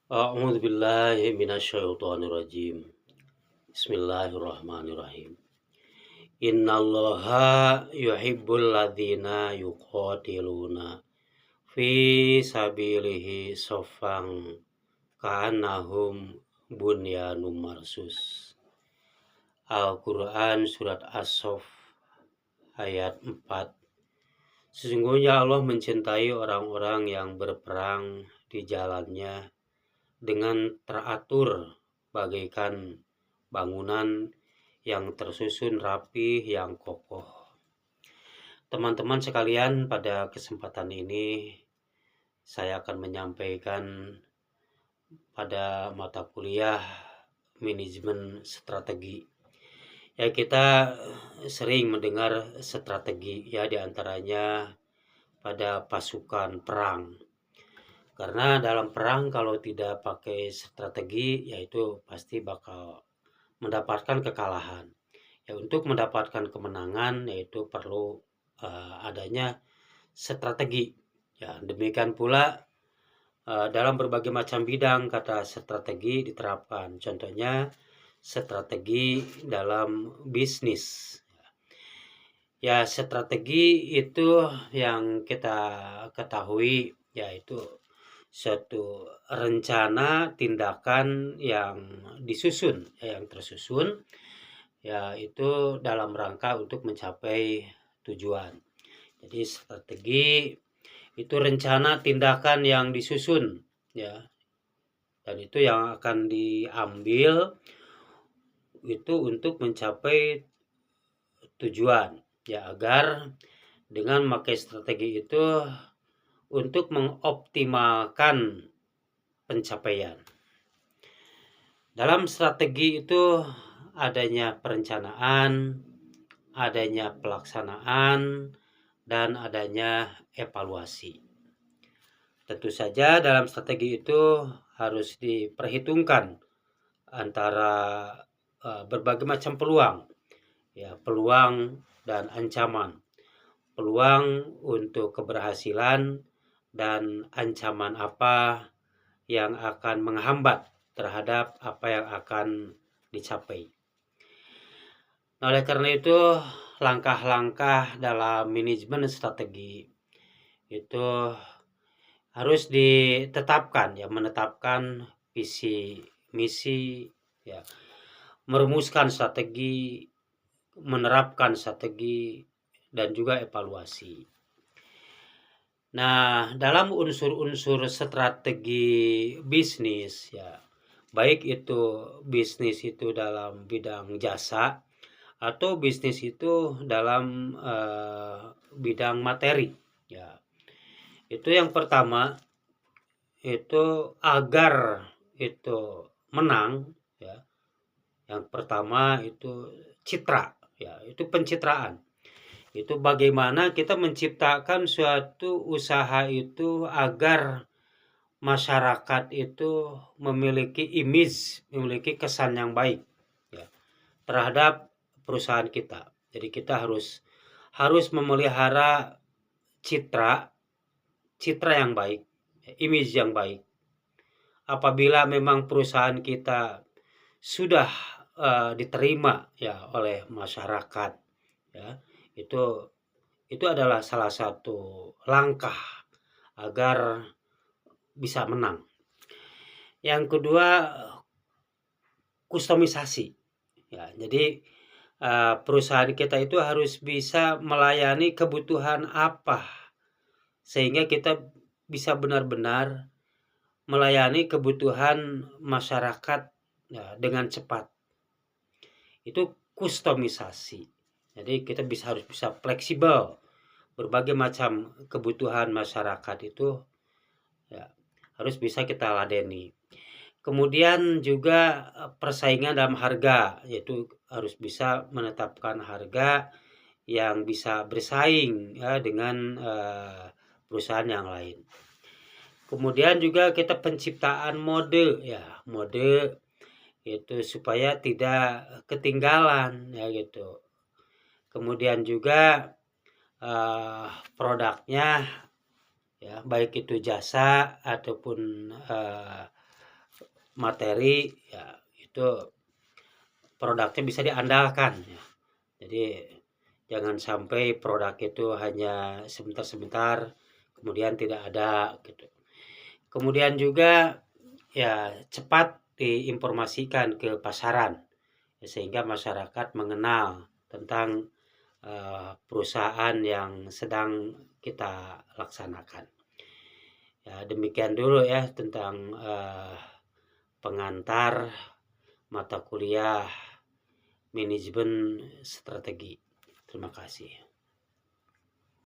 A'udzu billahi minasyaitonir rajim. Bismillahirrahmanirrahim. Innallaha yuhibbul ladzina yuqatiluna fi sabilihi shaffan ka'annahum bunyanun marsus. Al-Quran Surat As-Saff ayat 4. Sesungguhnya Allah mencintai orang-orang yang berperang di jalannya dengan teratur bagaikan bangunan yang tersusun rapi yang kokoh. Teman-teman sekalian, pada kesempatan ini saya akan menyampaikan pada mata kuliah manajemen strategi. Ya, kita sering mendengar strategi, ya, diantaranya pada pasukan perang. Karena dalam perang kalau tidak pakai strategi, yaitu pasti bakal mendapatkan kekalahan. Ya, untuk mendapatkan kemenangan yaitu perlu adanya strategi. Ya, demikian pula dalam berbagai macam bidang kata strategi diterapkan. Contohnya strategi dalam bisnis. Ya, strategi itu yang kita ketahui yaitu suatu rencana tindakan yang disusun, yang tersusun, yaitu dalam rangka untuk mencapai tujuan. Jadi strategi itu rencana tindakan yang disusun, ya, dan itu yang akan diambil itu untuk mencapai tujuan, ya, agar dengan memakai strategi itu untuk mengoptimalkan pencapaian. Dalam strategi itu adanya perencanaan, adanya pelaksanaan, dan adanya evaluasi. Tentu saja dalam strategi itu harus diperhitungkan antara berbagai macam peluang, ya, peluang dan ancaman. Peluang untuk keberhasilan dan ancaman apa yang akan menghambat terhadap apa yang akan dicapai. Nah, oleh karena itu langkah-langkah dalam manajemen strategi itu harus ditetapkan, ya, menetapkan visi misi, ya, merumuskan strategi, menerapkan strategi, dan juga evaluasi. Nah, dalam unsur-unsur strategi bisnis, ya, baik itu bisnis itu dalam bidang jasa atau bisnis itu dalam bidang materi, ya. Itu yang pertama itu agar itu menang, ya. Yang pertama itu citra, ya, itu pencitraan. Itu bagaimana kita menciptakan suatu usaha itu agar masyarakat itu memiliki image, memiliki kesan yang baik, ya, terhadap perusahaan kita. Jadi kita harus memelihara citra yang baik, image yang baik. Apabila memang perusahaan kita sudah diterima, ya, oleh masyarakat, ya, itu adalah salah satu langkah agar bisa menang. Yang kedua, kustomisasi, ya. Jadi perusahaan kita itu harus bisa melayani kebutuhan apa sehingga kita bisa benar-benar melayani kebutuhan masyarakat, ya, dengan cepat. Itu kustomisasi. Jadi kita harus bisa fleksibel. Berbagai macam kebutuhan masyarakat itu, ya, harus bisa kita ladeni. Kemudian juga persaingan dalam harga, yaitu harus bisa menetapkan harga yang bisa bersaing, ya, dengan perusahaan yang lain. Kemudian juga kita penciptaan mode, ya, mode itu supaya tidak ketinggalan, ya, gitu. Kemudian juga produknya, ya, baik itu jasa ataupun materi, ya itu produknya bisa diandalkan ya. Jadi jangan sampai produk itu hanya sebentar-sebentar kemudian tidak ada gitu. Kemudian juga ya cepat diinformasikan ke pasaran sehingga masyarakat mengenal tentang perusahaan yang sedang kita laksanakan. Ya, demikian dulu ya tentang pengantar mata kuliah manajemen strategi. Terima kasih.